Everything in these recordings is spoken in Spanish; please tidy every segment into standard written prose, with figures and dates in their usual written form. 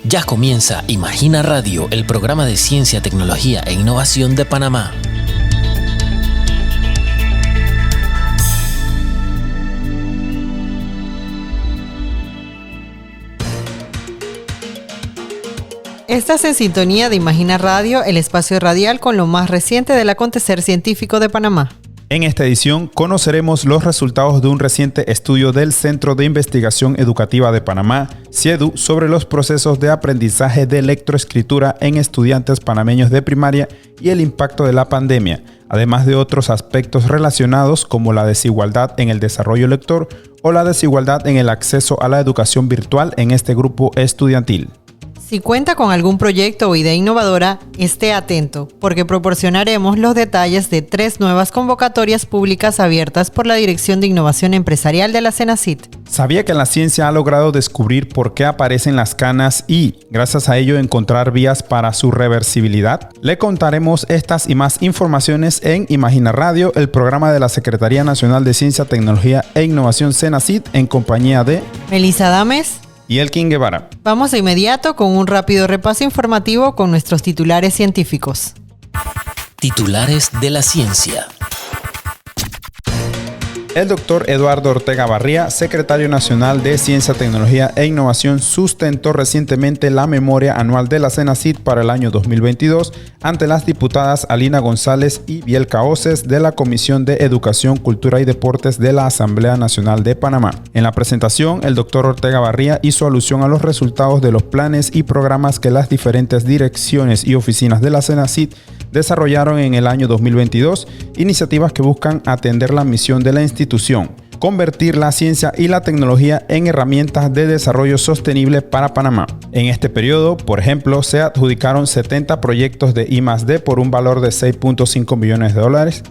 Ya comienza Imagina Radio, el programa de ciencia, tecnología e innovación de Panamá. Estás en sintonía de Imagina Radio, el espacio radial con lo más reciente del acontecer científico de Panamá. En esta edición conoceremos los resultados de un reciente estudio del Centro de Investigación Educativa de Panamá, CIEDU, sobre los procesos de aprendizaje de lectoescritura en estudiantes panameños de primaria y el impacto de la pandemia, además de otros aspectos relacionados como la desigualdad en el desarrollo lector o la desigualdad en el acceso a la educación virtual en este grupo estudiantil. Si cuenta con algún proyecto o idea innovadora, esté atento, porque proporcionaremos los detalles de 3 nuevas convocatorias públicas abiertas por la Dirección de Innovación Empresarial de la CENACIT. ¿Sabía que la ciencia ha logrado descubrir por qué aparecen las canas y, gracias a ello, encontrar vías para su reversibilidad? Le contaremos estas y más informaciones en Imagina Radio, el programa de la Secretaría Nacional de Ciencia, Tecnología e Innovación CENACIT, en compañía de Melissa Dames y Elkin Guevara. Vamos de inmediato con un rápido repaso informativo con nuestros titulares científicos. Titulares de la ciencia. El doctor Eduardo Ortega Barría, secretario nacional de Ciencia, Tecnología e Innovación, sustentó recientemente la memoria anual de la CENACIT para el año 2022 ante las diputadas Alina González y Bielka Oces de la Comisión de Educación, Cultura y Deportes de la Asamblea Nacional de Panamá. En la presentación, el doctor Ortega Barría hizo alusión a los resultados de los planes y programas que las diferentes direcciones y oficinas de la CENACIT desarrollaron en el año 2022, iniciativas que buscan atender la misión de la institución, convertir la ciencia y la tecnología en herramientas de desarrollo sostenible para Panamá. En este periodo, por ejemplo, se adjudicaron 70 proyectos de I+D por un valor de $6.5 millones.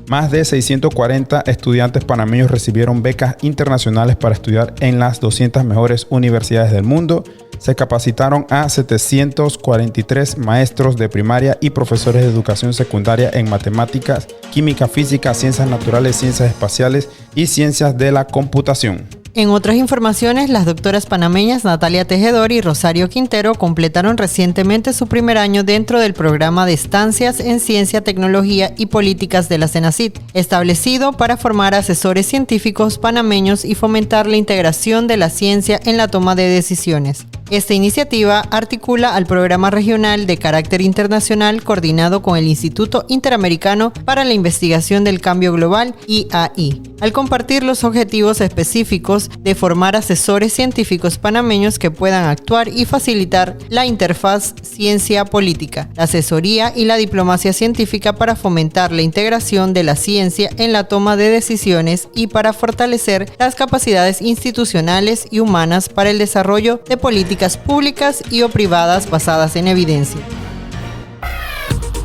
Más de 640 estudiantes panameños recibieron becas internacionales para estudiar en las 200 mejores universidades del mundo. Se capacitaron a 743 maestros de primaria y profesores de educación secundaria en matemáticas, química, física, ciencias naturales, ciencias espaciales y ciencias de la computación. En otras informaciones, las doctoras panameñas Natalia Tejedor y Rosario Quintero completaron recientemente su primer año dentro del programa de estancias en Ciencia, Tecnología y Políticas de la CENACIT, establecido para formar asesores científicos panameños y fomentar la integración de la ciencia en la toma de decisiones. Esta iniciativa articula al Programa Regional de Carácter Internacional coordinado con el Instituto Interamericano para la Investigación del Cambio Global, IAI, al compartir los objetivos específicos de formar asesores científicos panameños que puedan actuar y facilitar la interfaz ciencia-política, la asesoría y la diplomacia científica para fomentar la integración de la ciencia en la toma de decisiones y para fortalecer las capacidades institucionales y humanas para el desarrollo de políticas públicas y o privadas basadas en evidencia.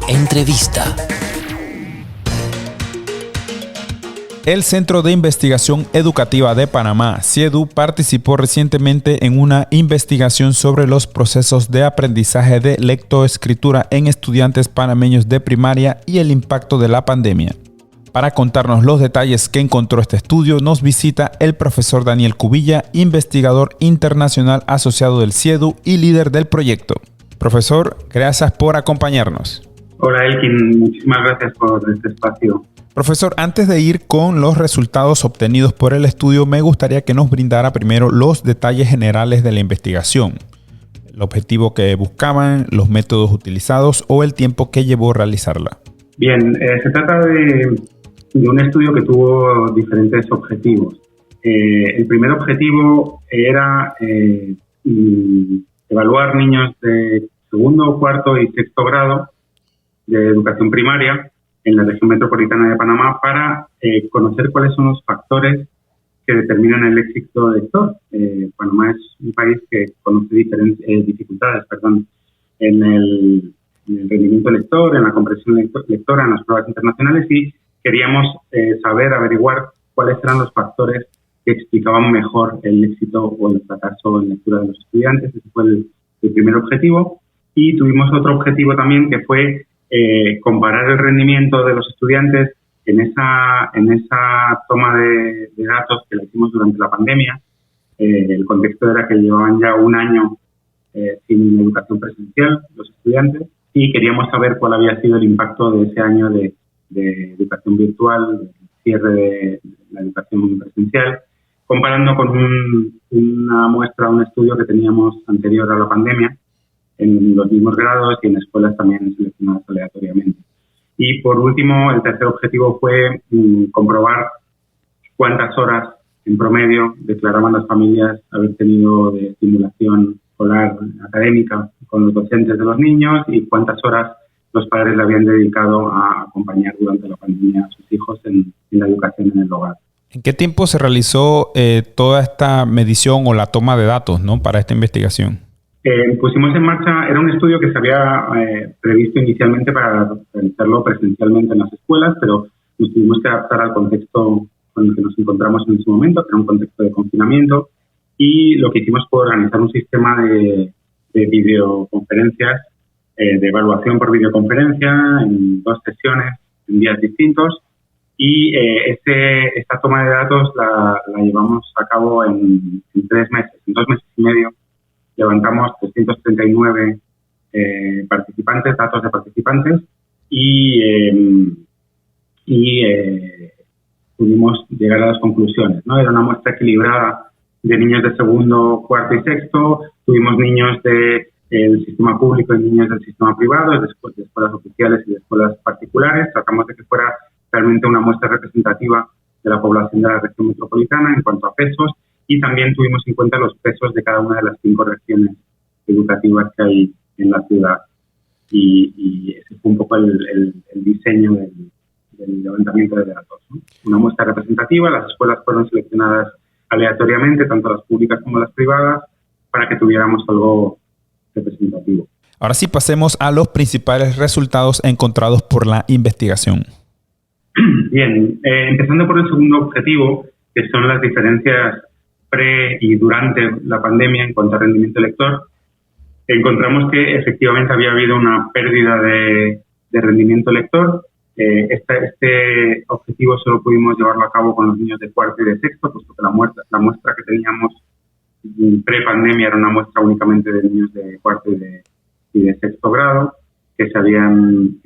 Entrevista. El Centro de Investigación Educativa de Panamá, CIEDU, participó recientemente en una investigación sobre los procesos de aprendizaje de lectoescritura en estudiantes panameños de primaria y el impacto de la pandemia. Para contarnos los detalles que encontró este estudio, nos visita el profesor Daniel Cubilla, investigador internacional asociado del CIEDU y líder del proyecto. Profesor, gracias por acompañarnos. Hola Elkin, muchísimas gracias por este espacio. Profesor, antes de ir con los resultados obtenidos por el estudio, me gustaría que nos brindara primero los detalles generales de la investigación, el objetivo que buscaban, los métodos utilizados o el tiempo que llevó realizarla. Bien, se trata de un estudio que tuvo diferentes objetivos. El primer objetivo era evaluar niños de segundo, cuarto y sexto grado de educación primaria en la región metropolitana de Panamá para conocer cuáles son los factores que determinan el éxito lector. Panamá es un país que conoce diferentes dificultades, en el rendimiento lector, en la comprensión lectora, en las pruebas internacionales, y queríamos averiguar cuáles eran los factores que explicaban mejor el éxito o el fracaso en lectura de los estudiantes. Ese fue el primer objetivo. Y tuvimos otro objetivo también, que fue comparar el rendimiento de los estudiantes en esa toma de datos que la hicimos durante la pandemia. El contexto era que llevaban ya un año sin educación presencial, los estudiantes, y queríamos saber cuál había sido el impacto de ese año de educación virtual, del cierre de la educación presencial, comparando con una muestra, un estudio que teníamos anterior a la pandemia, en los mismos grados y en escuelas también seleccionadas aleatoriamente. Y por último, el tercer objetivo fue comprobar cuántas horas en promedio declaraban las familias haber tenido de estimulación escolar académica con los docentes de los niños y cuántas horas los padres le habían dedicado a acompañar durante la pandemia a sus hijos en la educación en el hogar. ¿En qué tiempo se realizó toda esta medición o la toma de datos, ¿no?, para esta investigación? Pusimos en marcha, era un estudio que se había previsto inicialmente para realizarlo presencialmente en las escuelas, pero nos tuvimos que adaptar al contexto con el que nos encontramos en ese momento, que era un contexto de confinamiento, y lo que hicimos fue organizar un sistema de videoconferencias, de evaluación por videoconferencia en 2 sesiones, en días distintos, y esta toma de datos la llevamos a cabo en 3 meses, en 2 meses y medio. Levantamos 339 participantes, datos de participantes, y pudimos llegar a las conclusiones, ¿no? Era una muestra equilibrada de niños de segundo, cuarto y sexto. Tuvimos niños del sistema público y niños del sistema privado, de escuelas oficiales y de escuelas particulares. Tratamos de que fuera realmente una muestra representativa de la población de la región metropolitana en cuanto a pesos, y también tuvimos en cuenta los pesos de cada una de las 5 regiones educativas que hay en la ciudad. Y ese fue un poco el diseño del levantamiento de datos, ¿no? Una muestra representativa. Las escuelas fueron seleccionadas aleatoriamente, tanto las públicas como las privadas, para que tuviéramos algo representativo. Ahora sí, pasemos a los principales resultados encontrados por la investigación. Bien, empezando por el segundo objetivo, que son las diferencias pre y durante la pandemia en cuanto a rendimiento lector, encontramos que efectivamente había habido una pérdida de rendimiento lector. Este objetivo solo pudimos llevarlo a cabo con los niños de cuarto y de sexto, puesto que la muestra que teníamos pre-pandemia era una muestra únicamente de niños de cuarto y de sexto grado, que se habían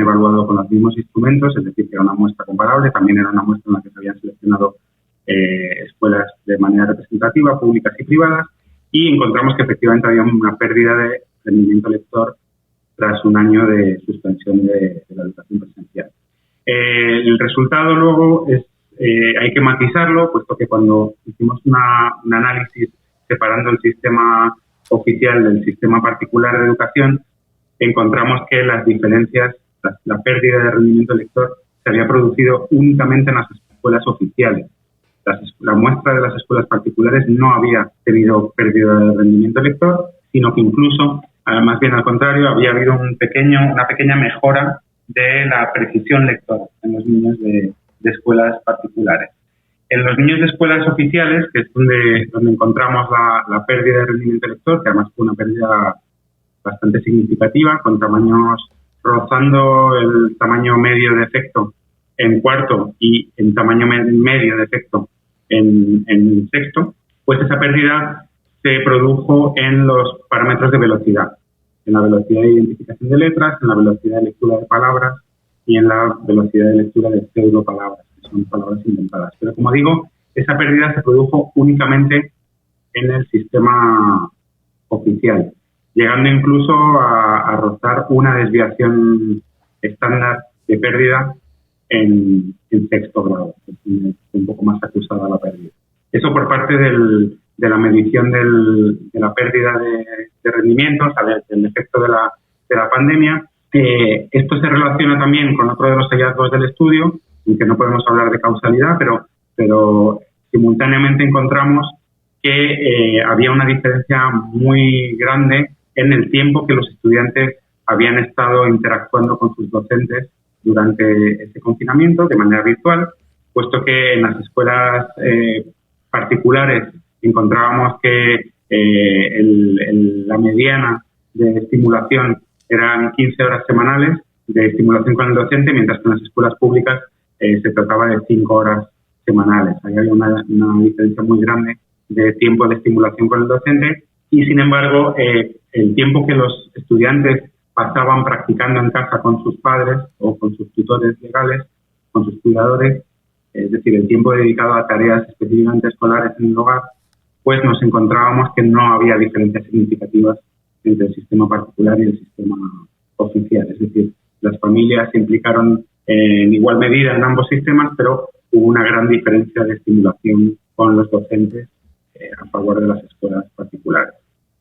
evaluado con los mismos instrumentos, es decir, que era una muestra comparable. También era una muestra en la que se habían seleccionado escuelas de manera representativa, públicas y privadas, y encontramos que efectivamente había una pérdida de rendimiento lector tras un año de suspensión de la educación presencial. El resultado luego hay que matizarlo, puesto que cuando hicimos un análisis separando el sistema oficial del sistema particular de educación, encontramos que las diferencias, la pérdida de rendimiento lector se había producido únicamente en las escuelas oficiales. La muestra de las escuelas particulares no había tenido pérdida de rendimiento lector, sino que incluso, más bien al contrario, había habido una pequeña mejora de la precisión lectora en los niños de escuelas particulares. En los niños de escuelas oficiales, que es donde encontramos la pérdida de rendimiento lector, que además fue una pérdida bastante significativa, con tamaños rozando el tamaño medio de efecto en cuarto y en tamaño medio de efecto en sexto, pues esa pérdida se produjo en los parámetros de velocidad, en la velocidad de identificación de letras, en la velocidad de lectura de palabras y en la velocidad de lectura de pseudopalabras, que son palabras inventadas. Pero como digo, esa pérdida se produjo únicamente en el sistema oficial, llegando incluso a rozar una desviación estándar de pérdida en sexto grado, es un poco más acusada la pérdida. Eso por parte de la medición de la pérdida de rendimiento, o sea, del efecto de la pandemia. Esto se relaciona también con otro de los hallazgos del estudio, en que no podemos hablar de causalidad, pero simultáneamente encontramos que había una diferencia muy grande en el tiempo que los estudiantes habían estado interactuando con sus docentes durante ese confinamiento de manera virtual, puesto que en las escuelas particulares encontrábamos que la mediana de estimulación eran 15 horas semanales de estimulación con el docente, mientras que en las escuelas públicas se trataba de 5 horas semanales. Ahí había una diferencia muy grande de tiempo de estimulación con el docente, y sin embargo el tiempo que los estudiantes pasaban practicando en casa con sus padres o con sus tutores legales, con sus cuidadores, es decir, el tiempo dedicado a tareas específicamente escolares en el hogar, pues nos encontrábamos que no había diferencias significativas entre el sistema particular y el sistema oficial. Es decir, las familias se implicaron en igual medida en ambos sistemas, pero hubo una gran diferencia de estimulación con los docentes a favor de las escuelas particulares.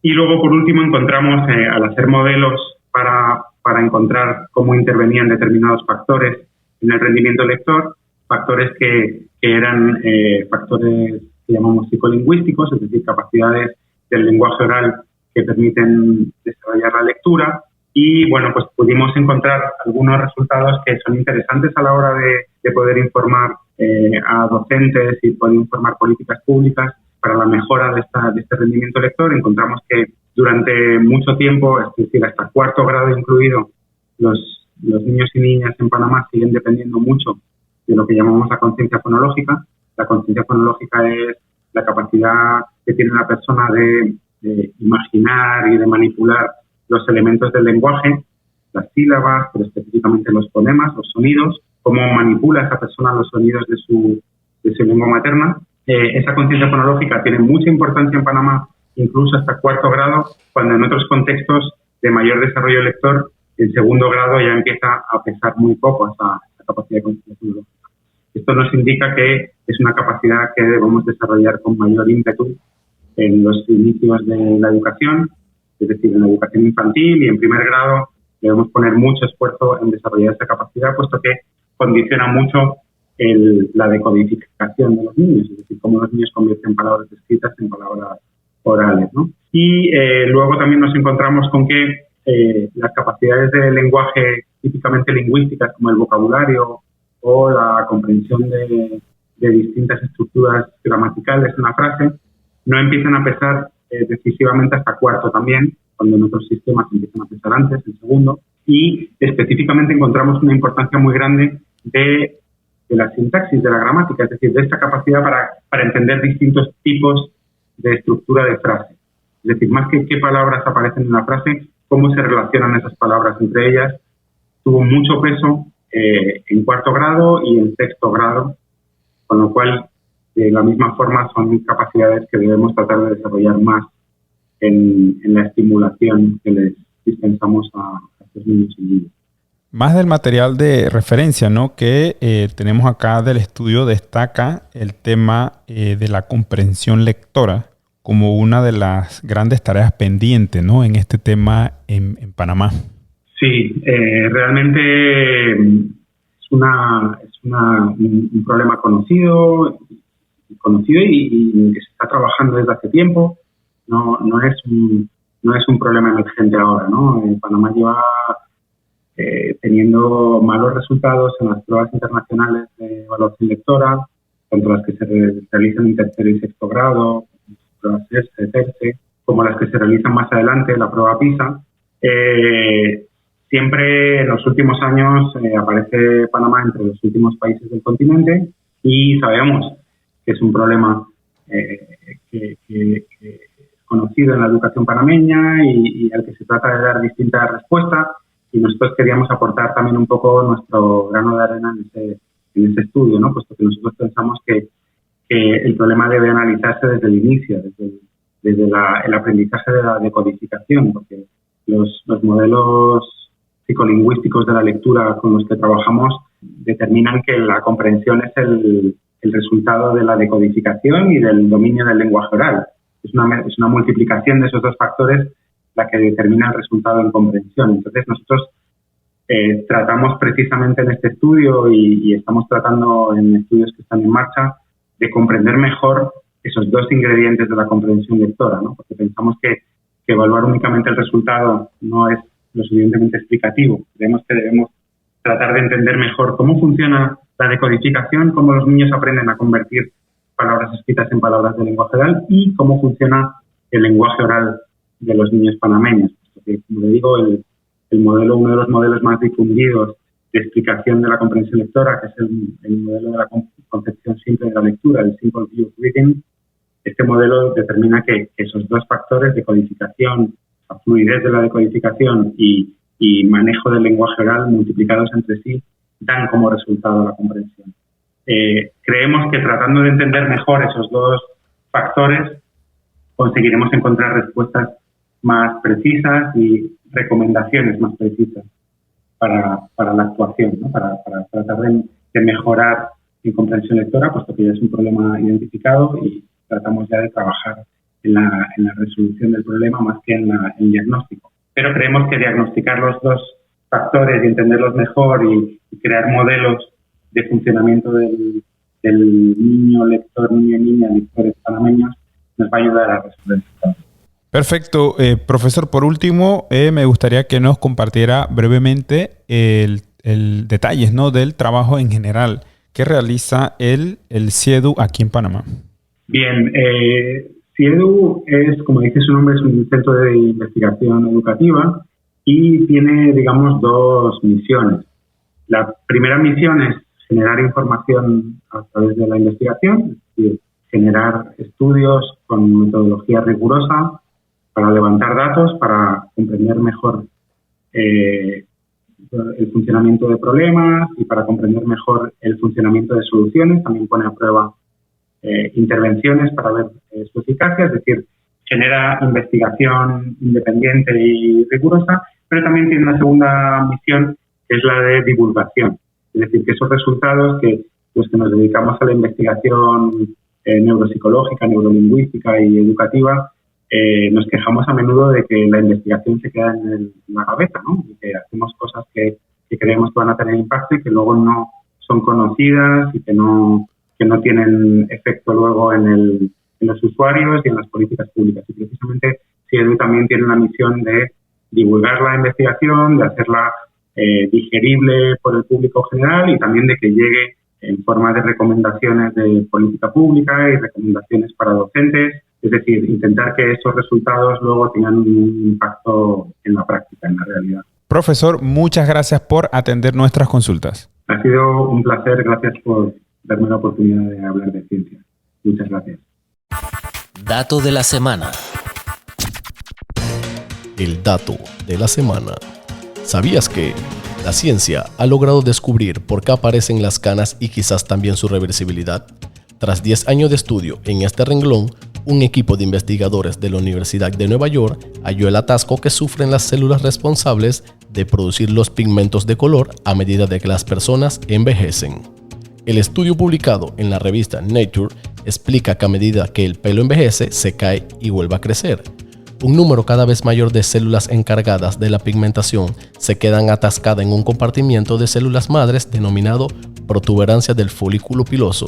Y luego, por último, encontramos, al hacer modelos para encontrar cómo intervenían determinados factores en el rendimiento lector, factores que eran factores que llamamos psicolingüísticos, es decir, capacidades del lenguaje oral que permiten desarrollar la lectura. Y bueno, pues pudimos encontrar algunos resultados que son interesantes a la hora de poder informar a docentes y poder informar políticas públicas para la mejora de este rendimiento lector. Encontramos que durante mucho tiempo, es decir, hasta cuarto grado incluido, los niños y niñas en Panamá siguen dependiendo mucho de lo que llamamos la conciencia fonológica. La conciencia fonológica es la capacidad que tiene la persona de imaginar y de manipular los elementos del lenguaje, las sílabas, pero específicamente los fonemas, los sonidos, cómo manipula esa persona los sonidos de su lengua materna. Esa conciencia fonológica tiene mucha importancia en Panamá, incluso hasta cuarto grado, cuando en otros contextos de mayor desarrollo lector, en segundo grado ya empieza a pesar muy poco esa capacidad de conciencia fonológica. Esto nos indica que es una capacidad que debemos desarrollar con mayor ímpetu en los inicios de la educación, es decir, en la educación infantil y en primer grado debemos poner mucho esfuerzo en desarrollar esta capacidad, puesto que condiciona mucho la decodificación de los niños, es decir, cómo los niños convierten palabras escritas en palabras orales, ¿no? Y luego también nos encontramos con que las capacidades de lenguaje típicamente lingüísticas, como el vocabulario o la comprensión de distintas estructuras gramaticales en la frase, no empiezan a pesar decisivamente hasta cuarto también, cuando en otros sistemas empiezan a pesar antes, en segundo, y específicamente encontramos una importancia muy grande de la sintaxis, de la gramática, es decir, de esta capacidad para entender distintos tipos de estructura de frase. Es decir, más que qué palabras aparecen en la frase, cómo se relacionan esas palabras entre ellas, tuvo mucho peso en cuarto grado y en sexto grado, con lo cual, de la misma forma, son capacidades que debemos tratar de desarrollar más en la estimulación que les dispensamos a estos niños y niñas. Más del material de referencia, ¿no?, que tenemos acá del estudio, destaca el tema de la comprensión lectora como una de las grandes tareas pendientes, ¿no?, en este tema en Panamá. Sí, realmente es un problema conocido y que se está trabajando desde hace tiempo. No es un problema emergente ahora, ¿no? Panamá lleva teniendo malos resultados en las pruebas internacionales de evaluación lectora, tanto las que se realizan en tercero y sexto grado, pruebas CERCE, como las que se realizan más adelante, la prueba PISA. Siempre en los últimos años aparece Panamá entre los últimos países del continente y sabemos que es un problema que es conocido en la educación panameña y al que se trata de dar distintas respuestas. Y nosotros queríamos aportar también un poco nuestro grano de arena en ese estudio, ¿no? Puesto que nosotros pensamos que el problema debe analizarse desde el inicio, desde el aprendizaje de la decodificación, porque los modelos psicolingüísticos de la lectura con los que trabajamos determinan que la comprensión es el resultado de la decodificación y del dominio del lenguaje oral. Es una multiplicación de esos dos factores la que determina el resultado en comprensión. Entonces, nosotros tratamos precisamente en este estudio y estamos tratando en estudios que están en marcha de comprender mejor esos dos ingredientes de la comprensión lectora, ¿no? Porque pensamos que evaluar únicamente el resultado no es lo suficientemente explicativo. Creemos que debemos tratar de entender mejor cómo funciona la decodificación, cómo los niños aprenden a convertir palabras escritas en palabras de lenguaje oral y cómo funciona el lenguaje oral de los niños panameños. Porque, como le digo, uno de los modelos más difundidos de explicación de la comprensión lectora, que es el modelo de la concepción simple de la lectura, el Simple View of Reading, este modelo determina que esos dos factores, decodificación, la fluidez de la decodificación y manejo del lenguaje oral multiplicados entre sí, dan como resultado la comprensión. Creemos que tratando de entender mejor esos dos factores, conseguiremos encontrar respuestas más precisas y recomendaciones más precisas para la actuación, ¿no? Para tratar de mejorar en comprensión lectora, puesto que ya es un problema identificado y tratamos ya de trabajar en la resolución del problema más que en el diagnóstico. Pero creemos que diagnosticar los dos factores y entenderlos mejor y crear modelos de funcionamiento del niño lector, niño y niña, lectores panameños, nos va a ayudar a resolver este problema. Perfecto. Profesor, por último, me gustaría que nos compartiera brevemente el detalles, ¿no?, del trabajo en general que realiza el CIEDU aquí en Panamá. Bien, CIEDU es, como dice su nombre, es un centro de investigación educativa y tiene, digamos, dos misiones. La primera misión es generar información a través de la investigación, es decir, generar estudios con metodología rigurosa para levantar datos, para comprender mejor el funcionamiento de problemas y para comprender mejor el funcionamiento de soluciones. También pone a prueba intervenciones para ver su eficacia, es decir, genera investigación independiente y rigurosa, pero también tiene una segunda misión, que es la de divulgación. Es decir, que esos resultados que los que nos dedicamos a la investigación neuropsicológica, neurolingüística y educativa, nos quejamos a menudo de que la investigación se queda en la cabeza, ¿no? Y que hacemos cosas que creemos que van a tener impacto y que luego no son conocidas y que no tienen efecto luego en los usuarios y en las políticas públicas. Y precisamente CIEDU también tiene la misión de divulgar la investigación, de hacerla digerible por el público general y también de que llegue en forma de recomendaciones de política pública y recomendaciones para docentes, es decir, intentar que esos resultados luego tengan un impacto en la práctica, en la realidad. Profesor, muchas gracias por atender nuestras consultas. Ha sido un placer, gracias por darme la oportunidad de hablar de ciencia. Muchas gracias. Dato de la semana. El dato de la semana. ¿Sabías que la ciencia ha logrado descubrir por qué aparecen las canas y quizás también su reversibilidad? Tras 10 años de estudio en este renglón, un equipo de investigadores de la Universidad de Nueva York halló el atasco que sufren las células responsables de producir los pigmentos de color a medida de que las personas envejecen. El estudio publicado en la revista Nature explica que a medida que el pelo envejece, se cae y vuelve a crecer. Un número cada vez mayor de células encargadas de la pigmentación se quedan atascadas en un compartimiento de células madres denominado protuberancia del folículo piloso.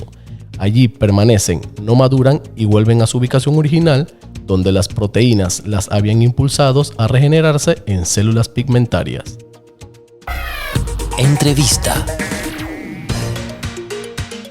Allí permanecen, no maduran y vuelven a su ubicación original, donde las proteínas las habían impulsado a regenerarse en células pigmentarias. Entrevista.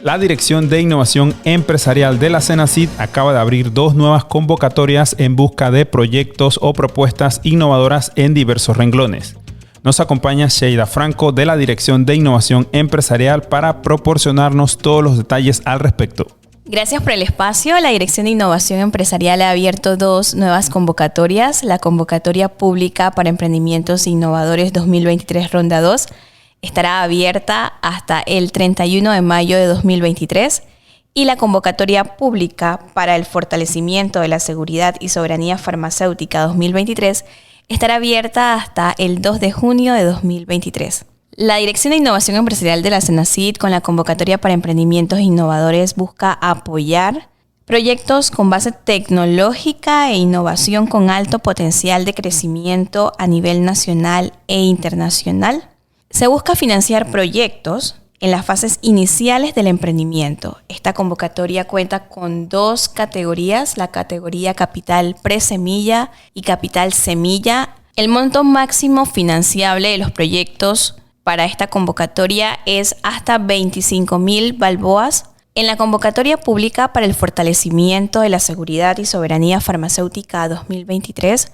La Dirección de Innovación Empresarial de la CENACIT acaba de abrir 2 nuevas convocatorias en busca de proyectos o propuestas innovadoras en diversos renglones. Nos acompaña Sheida Franco de la Dirección de Innovación Empresarial para proporcionarnos todos los detalles al respecto. Gracias por el espacio. La Dirección de Innovación Empresarial ha abierto 2 nuevas convocatorias. La convocatoria pública para emprendimientos innovadores 2023 Ronda 2 estará abierta hasta el 31 de mayo de 2023 y la convocatoria pública para el fortalecimiento de la seguridad y soberanía farmacéutica 2023 estará abierta hasta el 2 de junio de 2023. La Dirección de Innovación Empresarial de la CENACIT con la convocatoria para emprendimientos innovadores busca apoyar proyectos con base tecnológica e innovación con alto potencial de crecimiento a nivel nacional e internacional. Se busca financiar proyectos en las fases iniciales del emprendimiento. Esta convocatoria cuenta con 2 categorías, la categoría Capital Presemilla y Capital Semilla. El monto máximo financiable de los proyectos para esta convocatoria es hasta 25,000 balboas. En la convocatoria pública para el fortalecimiento de la seguridad y soberanía farmacéutica 2023,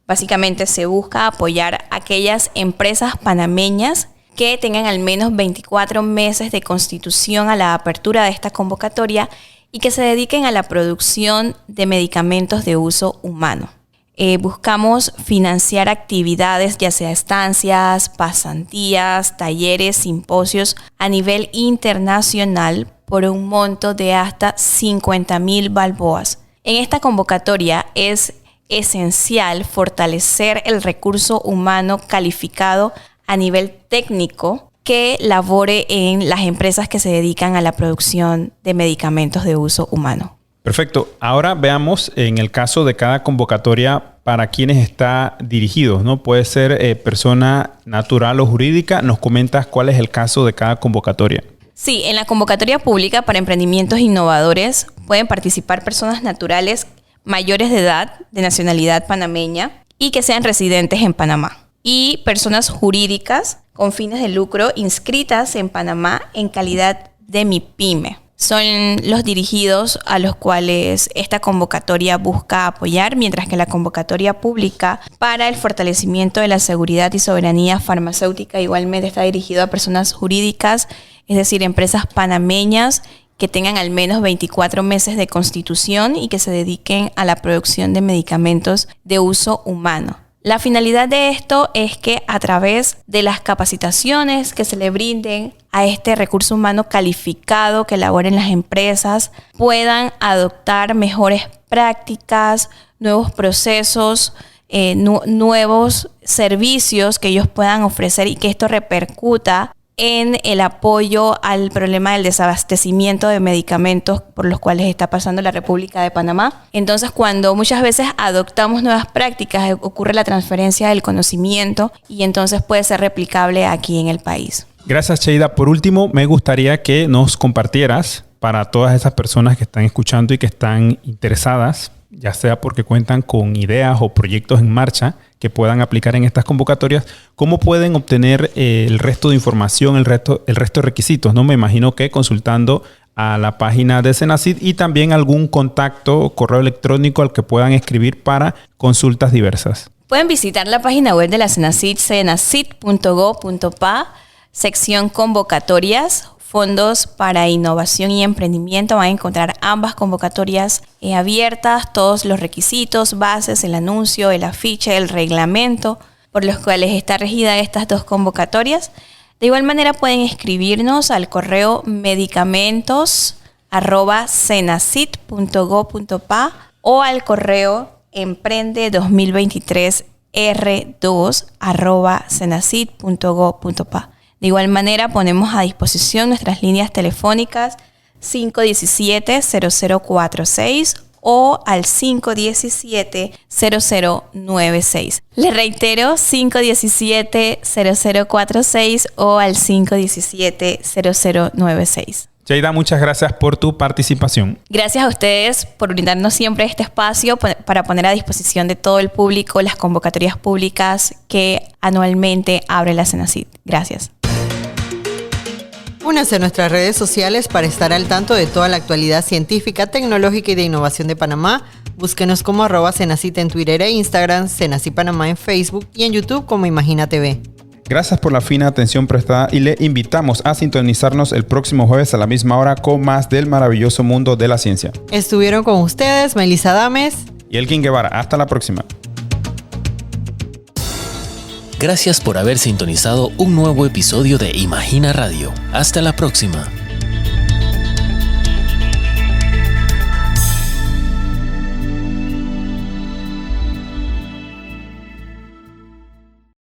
básicamente se busca apoyar a aquellas empresas panameñas que tengan al menos 24 meses de constitución a la apertura de esta convocatoria y que se dediquen a la producción de medicamentos de uso humano. Buscamos financiar actividades, ya sea estancias, pasantías, talleres, simposios a nivel internacional por un monto de hasta 50,000 balboas. En esta convocatoria es esencial fortalecer el recurso humano calificado a nivel técnico que labore en las empresas que se dedican a la producción de medicamentos de uso humano. Perfecto. Ahora veamos en el caso de cada convocatoria para quienes está dirigido, ¿no? Puede ser persona natural o jurídica. ¿Nos comentas cuál es el caso de cada convocatoria? Sí, en la convocatoria pública para emprendimientos innovadores pueden participar personas naturales mayores de edad, de nacionalidad panameña y que sean residentes en Panamá. Y personas jurídicas con fines de lucro inscritas en Panamá en calidad de MIPYME. Son los dirigidos a los cuales esta convocatoria busca apoyar, mientras que la convocatoria pública para el fortalecimiento de la seguridad y soberanía farmacéutica igualmente está dirigido a personas jurídicas, es decir, empresas panameñas que tengan al menos 24 meses de constitución y que se dediquen a la producción de medicamentos de uso humano. La finalidad de esto es que a través de las capacitaciones que se le brinden a este recurso humano calificado que elaboren las empresas, puedan adoptar mejores prácticas, nuevos procesos, nuevos servicios que ellos puedan ofrecer y que esto repercuta en el apoyo al problema del desabastecimiento de medicamentos por los cuales está pasando la República de Panamá. Entonces, cuando muchas veces adoptamos nuevas prácticas, ocurre la transferencia del conocimiento y entonces puede ser replicable aquí en el país. Gracias, Cheida. Por último, me gustaría que nos compartieras para todas esas personas que están escuchando y que están interesadas, ya sea porque cuentan con ideas o proyectos en marcha que puedan aplicar en estas convocatorias, ¿cómo pueden obtener el resto de información, el resto de requisitos? ¿No? Me imagino que consultando a la página de Senacid y también algún contacto o correo electrónico al que puedan escribir para consultas diversas. Pueden visitar la página web de la Senacid, senacid.go.pa, sección convocatorias, fondos para innovación y emprendimiento. Van a encontrar ambas convocatorias abiertas, todos los requisitos, bases, el anuncio, el afiche, el reglamento por los cuales está regida estas dos convocatorias. De igual manera pueden escribirnos al correo medicamentos@senacid.go.pa o al correo emprende2023r2@senacid.go.pa. De igual manera, ponemos a disposición nuestras líneas telefónicas 517-0046 o al 517-0096. Les reitero, 517-0046 o al 517-0096. Cheida, muchas gracias por tu participación. Gracias a ustedes por brindarnos siempre este espacio para poner a disposición de todo el público las convocatorias públicas que anualmente abre la Senacid. Gracias. Únase a nuestras redes sociales para estar al tanto de toda la actualidad científica, tecnológica y de innovación de Panamá. Búsquenos como @Senacid en Twitter e Instagram, Senacid Panamá en Facebook y en YouTube como Imagina TV. Gracias por la fina atención prestada y le invitamos a sintonizarnos el próximo jueves a la misma hora con más del maravilloso mundo de la ciencia. Estuvieron con ustedes Melissa Dames y Elkin Guevara. Hasta la próxima. Gracias por haber sintonizado un nuevo episodio de Imagina Radio. Hasta la próxima.